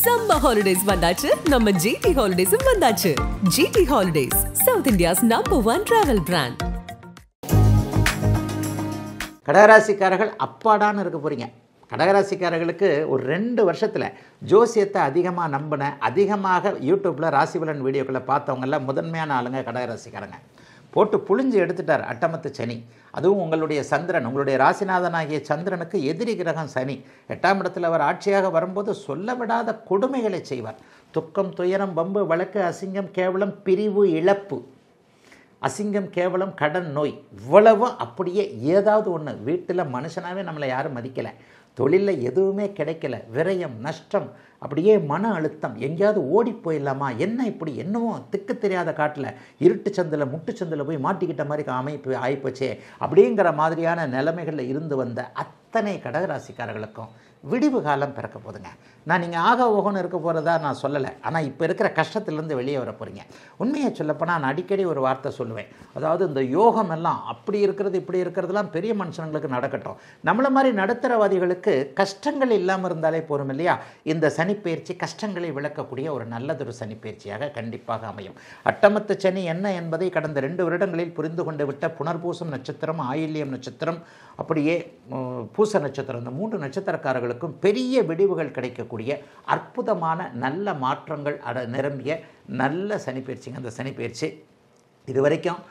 Summer holidays வந்தாச்சு நம்ம GT Holidays வந்தாச்சு. GT Holidays, South India's #1 travel brand. கடகராசிக்காரர்கள் அப்பாடான்னு இருக்க போகிறீங்க. கடகராசிக்காரர்களுக்கு ஒரு 2 வருஷத்தில் ஜோசியத்தை அதிகமாக நம்பின, அதிகமாக யூடியூப்பில் ராசிபலன் வீடியோக்களை பார்த்தவங்கெல்லாம் முதன்மையான ஆளுங்க கடகராசிக்காரங்க. போட்டு புழிஞ்சு எடுத்துட்டார் அட்டமத்து சனி. அதுவும் உங்களுடைய சந்திரன், உங்களுடைய ராசிநாதனாகிய சந்திரனுக்கு எதிரி கிரகம் சனி 8ஆம் இடத்தில் அவர் ஆட்சியாக வரும்போது சொல்ல விடாத கொடுமைகளை செய்வார். துக்கம், துயரம், வம்பு, வழக்கு, அசிங்கம், கேவலம், பிரிவு, இழப்பு, அசிங்கம், கேவலம், கடன், நோய், இவ்வளவும் அப்படியே ஏதாவது ஒன்று. வீட்டில் மனுஷனாகவே நம்மளை யாரும் மதிக்கலை, தொழிலில் எதுவுமே கிடைக்கல, விரயம், நஷ்டம், அப்படியே மன அழுத்தம், எங்கேயாவது ஓடி போயிடலாமா, என்ன இப்படி என்னவோ திக்கு தெரியாத காட்டில் இருட்டு சந்தில் முட்டு சந்தில் போய் மாட்டிக்கிட்ட மாதிரி அமைப்பு ஆகிப்போச்சே அப்படிங்கிற மாதிரியான நிலைமைகளில் இருந்து வந்த அத்தனை கடகராசிக்காரர்களுக்கும் விடிவு காலம் பிறக்க போதுங்க. நான் நீங்கள் ஆக ஓகோன்னு இருக்க போகிறதா நான் சொல்லலை, ஆனால் இப்போ இருக்கிற கஷ்டத்துலேருந்து வெளியே வர போகிறீங்க. உண்மையை சொல்லப்போனால் நான் அடிக்கடி ஒரு வார்த்தை சொல்லுவேன், அதாவது இந்த யோகம் எல்லாம் அப்படி இருக்கிறது இப்படி இருக்கிறதுலாம் பெரிய மனுஷங்களுக்கு நடக்கட்டும், நம்மளை மாதிரி நடுத்தரவாதிகளுக்கு கஷ்டங்கள் இல்லாமல் இருந்தாலே போரும் இல்லையா. இந்த சனிப்பெயர்ச்சி கஷ்டங்களை விளக்கக்கூடிய ஒரு நல்லதொரு சனிப்பெயர்ச்சியாக கண்டிப்பாக அமையும். அட்டமத்து சனி என்ன என்பதை கடந்த 2 வருடங்களில் புரிந்து கொண்டு விட்ட புனர்பூசம் நட்சத்திரம், ஆயில்யம் நட்சத்திரம், அப்படியே பூச நட்சத்திரம், இந்த 3 நட்சத்திரக்காரர்களுக்கும் பெரிய விடிவுகள் கிடைக்கக்கூடிய அற்புதமான நல்ல மாற்றங்கள் நிரம்பிய நல்ல சனிப்பெயர்ச்சிங்க அந்த சனிப்பெயர்ச்சி. இது வரைக்கும்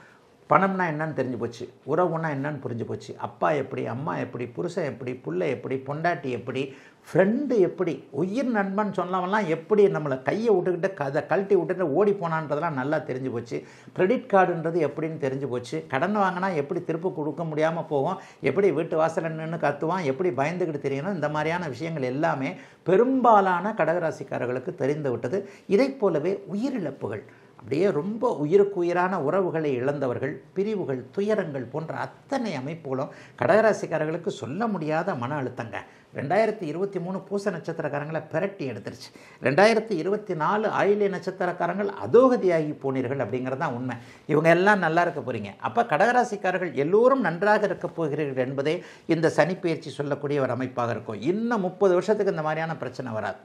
பணம்னா என்னன்னு தெரிஞ்சு போச்சு, உறவுன்னா என்னன்னு புரிஞ்சு போச்சு, அப்பா எப்படி, அம்மா எப்படி, புருஷன் எப்படி, புள்ளை எப்படி, பொண்டாட்டி எப்படி, ஃப்ரெண்டு எப்படி, உயிர் நண்பன் சொன்னவெல்லாம் எப்படி நம்மளை கையை விட்டுக்கிட்டு அதை கழட்டி விட்டுட்டு ஓடி போனான்றதெல்லாம் நல்லா தெரிஞ்சு போச்சு. கிரெடிட் கார்டுன்றது எப்படின்னு தெரிஞ்சு போச்சு. கடன் வாங்கினா எப்படி திருப்பி கொடுக்க முடியாமல் போவோம், எப்படி வீட்டு வாசல் நின்று கத்துவான், எப்படி பயந்துக்கிட்டு தெரியணும், இந்த மாதிரியான விஷயங்கள் எல்லாமே பெரும்பாலான கடகராசிக்காரர்களுக்கு தெரிந்து விட்டது. இதை போலவே உயிரிழப்புகள், அப்படியே ரொம்ப உயிருக்கு உயிரான உறவுகளை இழந்தவர்கள், பிரிவுகள், துயரங்கள் போன்ற அத்தனை அமைப்புகளும் கடகராசிக்காரர்களுக்கு சொல்ல முடியாத மன அழுத்தங்க. 2023 பூச நட்சத்திரக்காரங்களை பிரட்டி எடுத்துருச்சு. 2024 ஆயில்ய நட்சத்திரக்காரங்கள் அதோகதியாகி போனீர்கள் அப்படிங்கிறது தான் உண்மை. இவங்க எல்லாம் நல்லா இருக்க போகிறீங்க. அப்போ கடகராசிக்காரர்கள் எல்லோரும் நன்றாக இருக்க போகிறீர்கள் என்பதே இந்த சனிப்பெயர்ச்சி சொல்லக்கூடிய ஒரு அமைப்பாக இருக்கும். இன்னும் 30 வருஷத்துக்கு இந்த மாதிரியான பிரச்சனை வராது.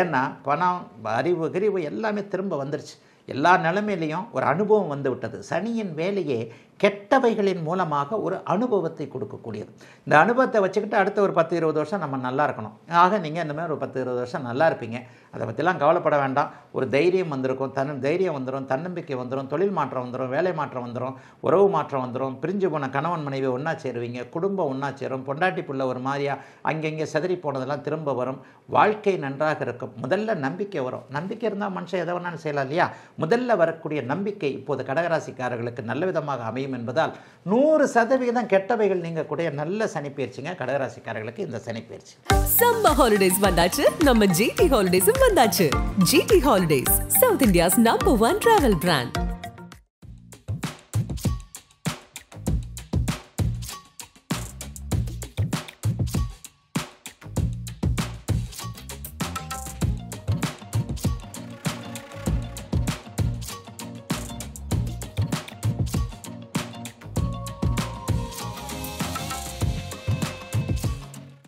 ஏன்னா பணம், அறிவு, கிரிவு எல்லாமே திரும்ப வந்துருச்சு. எல்லா நிலைமையிலையும் ஒரு அனுபவம் வந்து விட்டது. சனியின் வேலையே கெட்டவைகளின் மூலமாக ஒரு அனுபவத்தை கொடுக்கக்கூடியது. இந்த அனுபவத்தை வச்சுக்கிட்டு அடுத்த ஒரு 10-20 வருஷம் நம்ம நல்லா இருக்கணும். ஆக நீங்கள் இந்த மாதிரி ஒரு 10-20 வருஷம் நல்லா இருப்பீங்க. அதை பற்றிலாம் கவலைப்பட வேண்டாம். ஒரு தைரியம் வந்திருக்கும், தைரியம் வந்துடும், தன்னம்பிக்கை வந்துடும், தொழில் மாற்றம் வந்துடும், வேலை மாற்றம் வந்துடும், உறவு மாற்றம் வந்துடும், பிரிஞ்சு போன கணவன் மனைவி ஒன்றா சேருவீங்க, குடும்பம் ஒன்றா சேரும், பொண்டாட்டி புள்ள ஒரு மாதிரியாக அங்கங்கே செதறி போனதெல்லாம் திரும்ப வரும், வாழ்க்கை நன்றாக இருக்கும். முதல்ல நம்பிக்கை வரும். நம்பிக்கை இருந்தால் மனுஷன் எதை வேணாலும் செய்யலாம் இல்லையா. முதல்ல வரக்கூடிய நம்பிக்கை இப்போது கடகராசிக்காரர்களுக்கு நல்ல விதமாக அமையும் என்பதால் 100% கெட்டவைகள் நீங்க கூடிய நல்ல சனிப்பெயர்ச்சிங்க கடகராசிக்காரர்களுக்கு இந்த சனிப்பெயர்ச்சி. Summer holidays வந்தாச்சு நம்ம GT Holidays வந்தாச்சு. GT Holidays, South India's #1 travel brand.